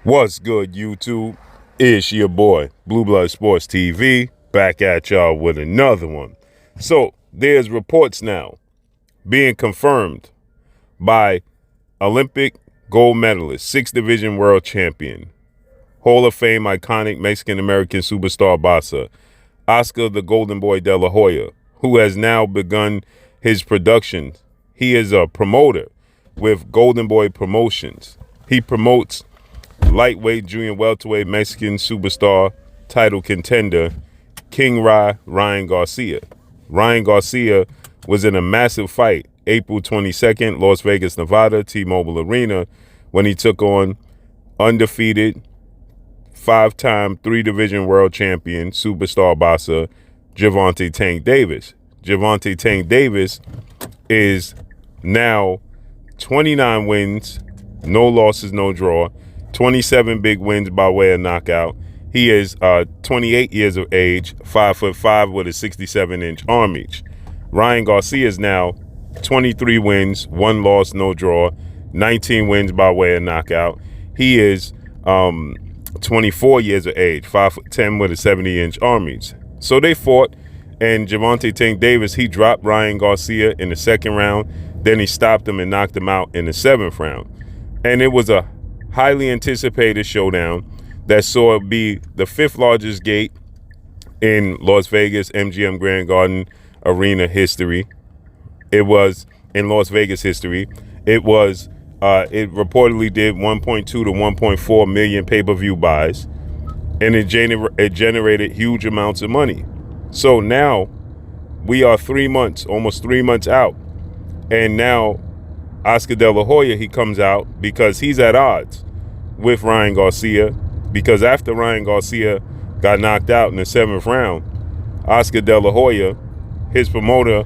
What's good, YouTube? It's your boy, Blue Blood Sports TV, back at y'all with another one. So, there's reports now being confirmed by Olympic gold medalist, 6th Division world champion, Hall of Fame iconic Mexican-American superstar boxer, Oscar the Golden Boy de la Hoya, who has now begun his production. He is a promoter with Golden Boy Promotions. He promotes lightweight, junior welterweight Mexican superstar title contender King Ryan Garcia. Ryan Garcia was in a massive fight April 22nd, Las Vegas, Nevada, T-Mobile Arena, when he took on undefeated, five-time three-division world champion superstar boxer Gervonta Tank Davis. Gervonta Tank Davis is now 29 wins, no losses, no draw, 27 big wins by way of knockout. He is 28 years of age, 5'5" with a 67-inch arm reach. Ryan Garcia is now 23 wins, one loss, no draw, 19 wins by way of knockout. He is 24 years of age, 5'10" with a 70-inch arm reach. So they fought, and Gervonta Tank Davis, he dropped Ryan Garcia in the second round. Then he stopped him and knocked him out in the seventh round. And it was a highly anticipated showdown that saw it be the fifth largest gate in Las Vegas MGM Grand Garden Arena history. It was in Las Vegas history. It was it reportedly did 1.2 to 1.4 million pay-per-view buys, and it generated huge amounts of money. So now we are almost 3 months out, and now Oscar de la Hoya, he comes out because he's at odds with Ryan Garcia, because after Ryan Garcia got knocked out in the seventh round, Oscar de la Hoya, his promoter,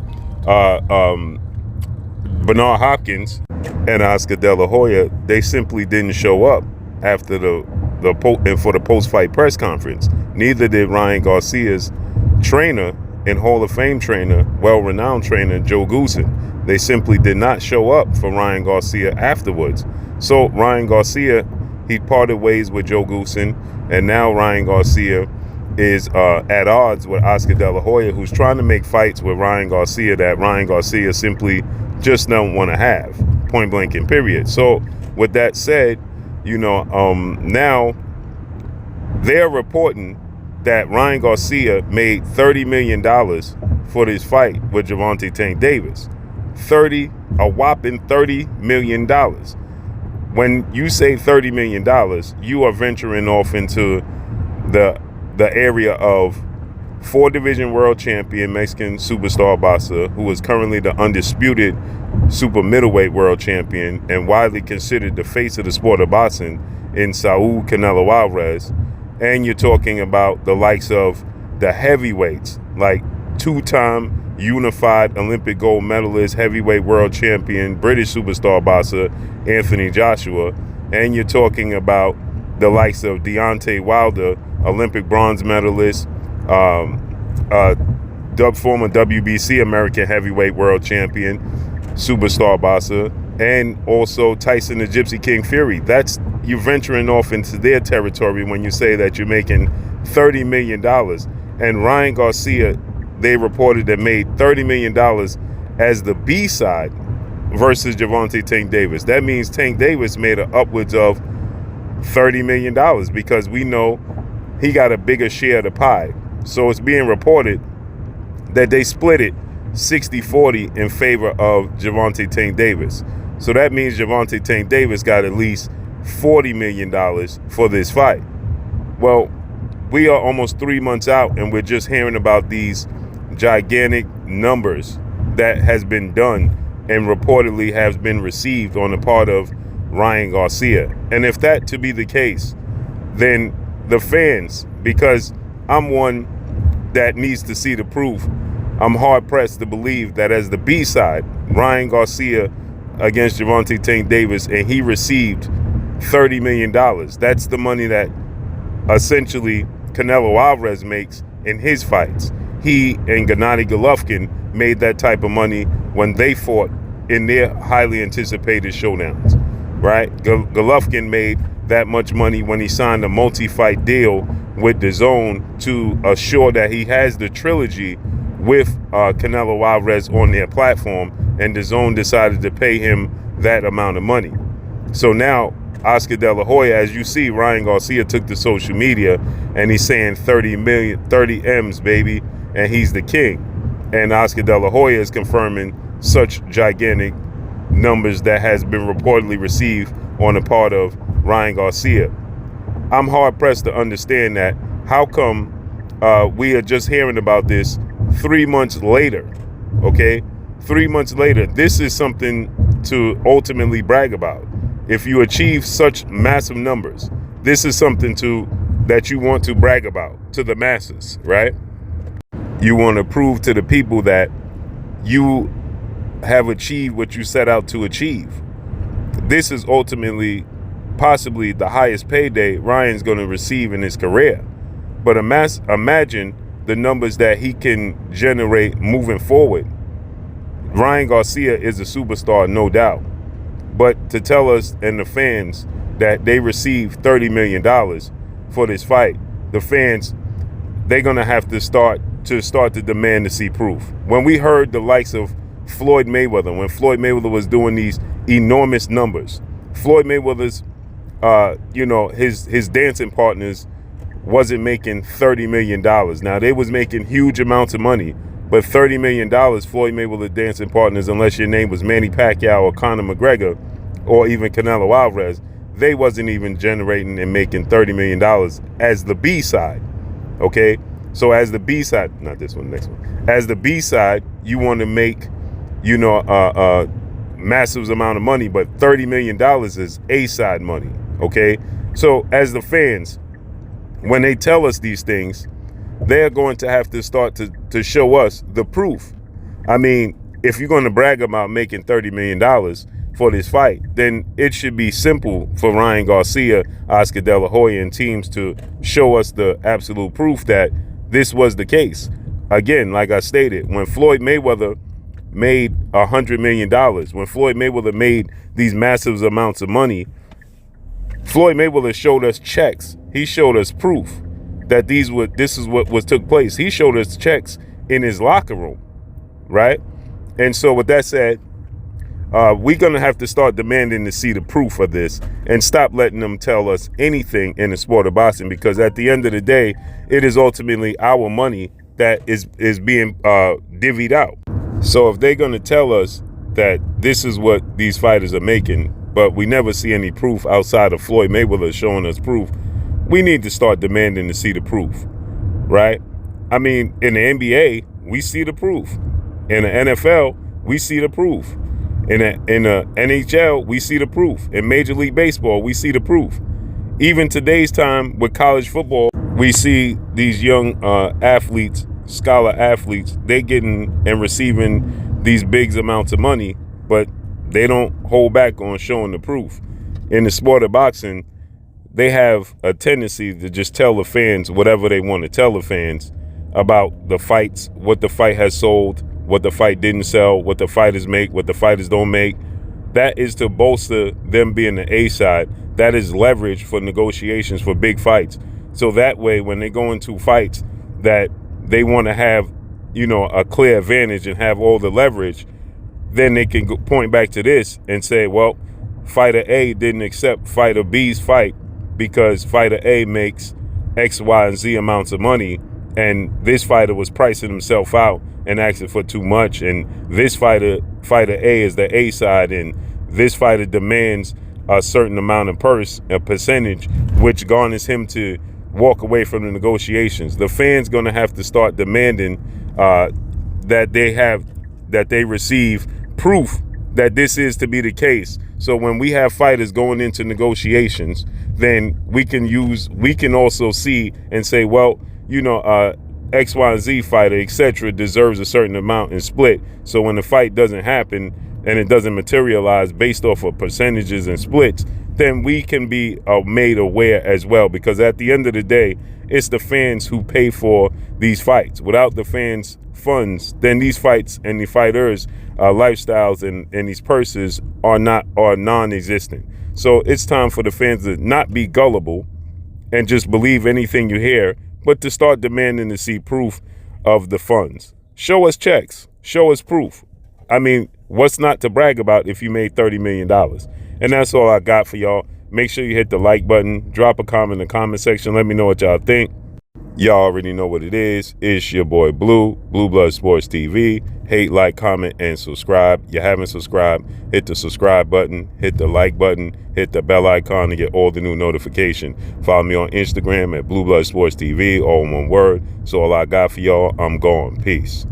Bernard Hopkins, and Oscar de la Hoya, they simply didn't show up after for the post-fight press conference. Neither did Ryan Garcia's trainer and Hall of Fame trainer, well-renowned trainer, Joe Goosen. They simply did not show up for Ryan Garcia afterwards. So Ryan Garcia, he parted ways with Joe Goosen, and now Ryan Garcia is at odds with Oscar de la Hoya, who's trying to make fights with Ryan Garcia that Ryan Garcia simply just don't want to have, point blank and period. So with that said, now they're reporting that Ryan Garcia made $30 million for this fight with Gervonta Tank Davis. A whopping $30 million. When you say $30 million, you are venturing off into the area of four-division world champion Mexican superstar boxer, who is currently the undisputed super middleweight world champion and widely considered the face of the sport of boxing in Saul Canelo Alvarez. And you're talking about the likes of the heavyweights, like two-time unified Olympic gold medalist, heavyweight world champion, British superstar boxer Anthony Joshua. And you're talking about the likes of Deontay Wilder, Olympic bronze medalist, former WBC American heavyweight world champion, superstar boxer, and also Tyson the Gypsy King Fury. That's you venturing off into their territory when you say that you're making $30 million. And Ryan Garcia, they reported that made $30 million as the B-side versus Gervonta Tank Davis. That means Tank Davis made upwards of $30 million because we know he got a bigger share of the pie. So it's being reported that they split it 60-40 in favor of Gervonta Tank Davis. So that means Gervonta Tank Davis got at least $40 million for this fight. Well, we are almost 3 months out, and we're just hearing about these gigantic numbers that has been done and reportedly has been received on the part of Ryan Garcia. And if that to be the case, then the fans, because I'm one that needs to see the proof, I'm hard-pressed to believe that as the B-side, Ryan Garcia against Gervonta Tank Davis, and he received $30 million. That's the money that essentially Canelo Alvarez makes in his fights. He and Gennady Golovkin made that type of money when they fought in their highly anticipated showdowns, right? Golovkin made that much money when he signed a multi-fight deal with DAZN to assure that he has the trilogy with Canelo Alvarez on their platform, and DAZN decided to pay him that amount of money. So now Oscar De La Hoya, as you see, Ryan Garcia took to social media and he's saying 30 M's, baby, and he's the king. And Oscar De La Hoya is confirming such gigantic numbers that has been reportedly received on the part of Ryan Garcia. I'm hard pressed to understand that. How come we are just hearing about this 3 months later? Okay, 3 months later. This is something to ultimately brag about. If you achieve such massive numbers, this is something that you want to brag about to the masses, right? You want to prove to the people that you have achieved what you set out to achieve. This is ultimately possibly the highest payday Ryan's going to receive in his career. But imagine the numbers that he can generate moving forward. Ryan Garcia is a superstar, no doubt. But to tell us and the fans that they received $30 million for this fight, the fans, they're going to have to start to demand to see proof. When we heard the likes of Floyd Mayweather, when Floyd Mayweather was doing these enormous numbers, Floyd Mayweather's, his dancing partners wasn't making $30 million. Now, they was making huge amounts of money, but $30 million, Floyd Mayweather dancing partners, unless your name was Manny Pacquiao or Conor McGregor or even Canelo Alvarez, they wasn't even generating and making $30 million as the B-side, okay? So as the B-side, not this one, next one. As the B-side, you want to make, massive amount of money, but $30 million is A-side money, okay? So as the fans, when they tell us these things, they're going to have to start to show us the proof. I mean, if you're going to brag about making $30 million for this fight, then it should be simple for Ryan Garcia, Oscar De La Hoya, and teams to show us the absolute proof that this was the case. Again, like I stated, when Floyd Mayweather made $100 million, when Floyd Mayweather made these massive amounts of money, Floyd Mayweather showed us checks. He showed us proof that this is what took place. He showed us checks in his locker room, right? And so with that said, we're going to have to start demanding to see the proof of this and stop letting them tell us anything in the sport of boxing, because at the end of the day, it is ultimately our money that is being divvied out. So if they're going to tell us that this is what these fighters are making, but we never see any proof outside of Floyd Mayweather showing us proof, we need to start demanding to see the proof, right? I mean, in the NBA, we see the proof. In the NFL, we see the proof. In the NHL, we see the proof. In Major League Baseball, we see the proof. Even today's time with college football, we see these young athletes, scholar athletes, they getting and receiving these big amounts of money, but they don't hold back on showing the proof. In the sport of boxing, they have a tendency to just tell the fans whatever they want to tell the fans about the fights, what the fight has sold, what the fight didn't sell, what the fighters make, what the fighters don't make. That is to bolster them being the A side. That is leverage for negotiations for big fights. So that way, when they go into fights that they want to have, a clear advantage and have all the leverage, then they can point back to this and say, well, fighter A didn't accept fighter B's fight because fighter A makes X, Y, and Z amounts of money, and this fighter was pricing himself out and asking for too much, and this fighter A is the A side, and this fighter demands a certain amount of a percentage, which garners him to walk away from the negotiations. The fans gonna have to start demanding that they receive proof that this is to be the case. So when we have fighters going into negotiations, then we can also see and say, well, X, Y, and Z fighter, etc., deserves a certain amount in split. So when the fight doesn't happen and it doesn't materialize based off of percentages and splits, then we can be made aware as well, because at the end of the day, it's the fans who pay for these fights. Without the fans' funds, then these fights and the fighters' lifestyles and these purses are non-existent. So it's time for the fans to not be gullible and just believe anything you hear, but to start demanding to see proof of the funds. Show us checks. Show us proof. I mean, what's not to brag about if you made $30 million? And that's all I got for y'all. Make sure you hit the like button. Drop a comment in the comment section. Let me know what y'all think. Y'all already know what it is. It's your boy Blue Blood Sports TV. Hate, like, comment, and subscribe. You haven't subscribed, hit the subscribe button, hit the like button, hit the bell icon to get all the new notification. Follow me on Instagram at Blue Blood Sports TV, all in one word. So all I got for y'all. I'm gone. Peace.